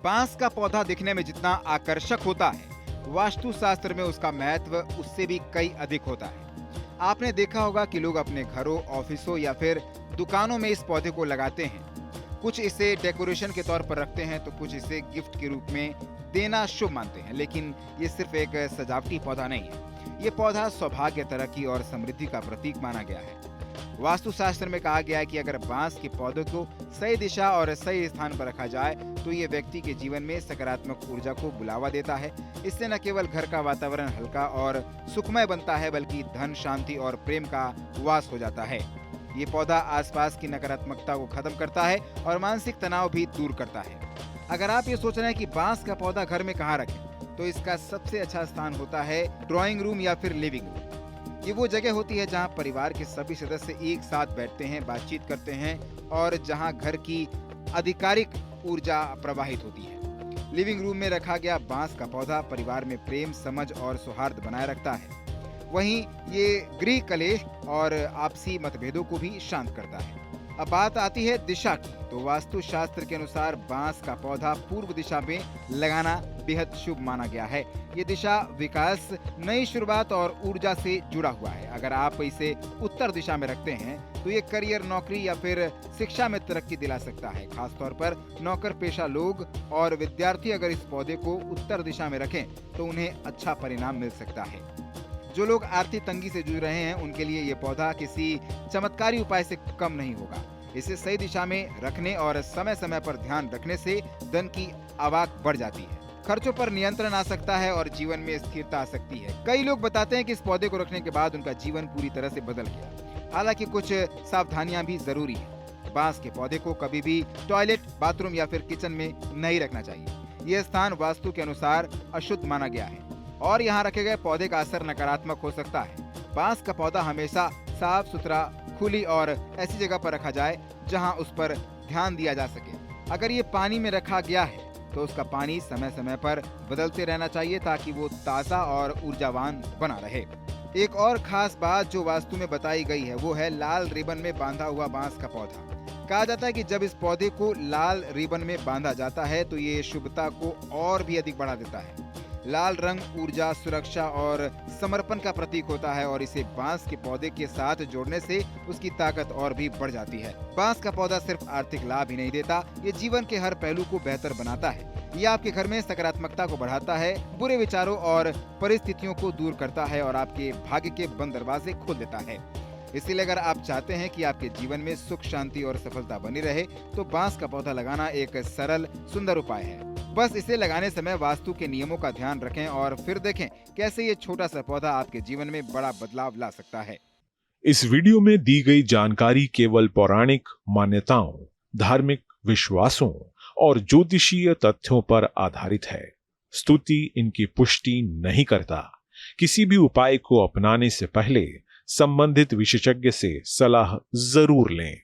बांस का पौधा दिखने में जितना आकर्षक होता है, वास्तुशास्त्र में उसका महत्व उससे भी कई अधिक होता है। आपने देखा होगा कि लोग अपने घरों, ऑफिसों या फिर दुकानों में इस पौधे को लगाते हैं। कुछ इसे डेकोरेशन के तौर पर रखते हैं तो कुछ इसे गिफ्ट के रूप में देना शुभ मानते हैं। लेकिन ये सिर्फ एक सजावटी पौधा नहीं है, ये पौधा सौभाग्य, तरक्की और समृद्धि का प्रतीक माना गया है। वास्तुशास्त्र में कहा गया है कि अगर बांस के पौधे को सही दिशा और सही स्थान पर रखा जाए तो ये व्यक्ति के जीवन में सकारात्मक ऊर्जा को बुलावा देता है। इससे न केवल घर का वातावरण हल्का और सुखमय बनता है, बल्कि धन, शांति और प्रेम का वास हो जाता है। ये पौधा आसपास की नकारात्मकता को खत्म करता है और मानसिक तनाव भी दूर करता है। अगर आप ये सोच रहे हैं कि बांस का पौधा घर में कहाँ रखें, तो इसका सबसे अच्छा स्थान होता है ड्राइंग रूम या फिर लिविंग रूम। ये वो जगह होती है जहां परिवार के सभी सदस्य एक साथ बैठते हैं, बातचीत करते हैं और जहां घर की आधिकारिक ऊर्जा प्रवाहित होती है। लिविंग रूम में रखा गया बांस का पौधा परिवार में प्रेम, समझ और सौहार्द बनाए रखता है। वहीं ये गृह कलेश और आपसी मतभेदों को भी शांत करता है। अब बात आती है दिशा की, तो वास्तुशास्त्र के अनुसार बांस का पौधा पूर्व दिशा में लगाना बेहद शुभ माना गया है। ये दिशा विकास, नई शुरुआत और ऊर्जा से जुड़ा हुआ है। अगर आप इसे उत्तर दिशा में रखते हैं तो ये करियर, नौकरी या फिर शिक्षा में तरक्की दिला सकता है। खासतौर पर नौकर पेशा लोग और विद्यार्थी अगर इस पौधे को उत्तर दिशा में रखें तो उन्हें अच्छा परिणाम मिल सकता है। जो लोग आर्थिक तंगी से जूझ रहे हैं उनके लिए ये पौधा किसी चमत्कारी उपाय से कम नहीं होगा। इसे सही दिशा में रखने और समय समय पर ध्यान रखने से धन की आवक बढ़ जाती है, खर्चों पर नियंत्रण आ सकता है और जीवन में स्थिरता आ सकती है। कई लोग बताते हैं कि इस पौधे को रखने के बाद उनका जीवन पूरी तरह से बदल गया। हालांकि कुछ सावधानियां भी जरूरी है। बांस के पौधे को कभी भी टॉयलेट, बाथरूम या फिर किचन में नहीं रखना चाहिए। यह स्थान वास्तु के अनुसार अशुद्ध माना गया है और यहाँ रखे गए पौधे का असर नकारात्मक हो सकता है। बांस का पौधा हमेशा साफ सुथरा, खुली और ऐसी जगह पर रखा जाए जहां उस पर ध्यान दिया जा सके। अगर ये पानी में रखा गया है तो उसका पानी समय समय पर बदलते रहना चाहिए ताकि वो ताज़ा और ऊर्जावान बना रहे। एक और खास बात जो वास्तु में बताई गई है वो है लाल रिबन में बांधा हुआ बांस का पौधा। कहा जाता है कि जब इस पौधे को लाल रिबन में बांधा जाता है तो ये शुभता को और भी अधिक बढ़ा देता है। लाल रंग ऊर्जा, सुरक्षा और समर्पण का प्रतीक होता है और इसे बांस के पौधे के साथ जोड़ने से उसकी ताकत और भी बढ़ जाती है। बांस का पौधा सिर्फ आर्थिक लाभ ही नहीं देता, ये जीवन के हर पहलू को बेहतर बनाता है। ये आपके घर में सकारात्मकता को बढ़ाता है, बुरे विचारों और परिस्थितियों को दूर करता है और आपके भाग्य के बंद दरवाजे खोल देता है। इसीलिए अगर आप चाहते हैं कि आपके जीवन में सुख, शांति और सफलता बनी रहे तो बांस का पौधा लगाना एक सरल, सुंदर उपाय है। बस इसे लगाने समय वास्तु के नियमों का ध्यान रखें और फिर देखें कैसे ये छोटा सा पौधा आपके जीवन में बड़ा बदलाव ला सकता है। इस वीडियो में दी गई जानकारी केवल पौराणिक मान्यताओं, धार्मिक विश्वासों और ज्योतिषीय तथ्यों पर आधारित है। स्तुति इनकी पुष्टि नहीं करता। किसी भी उपाय को अपनाने से पहले संबंधित विशेषज्ञ से सलाह जरूर लें।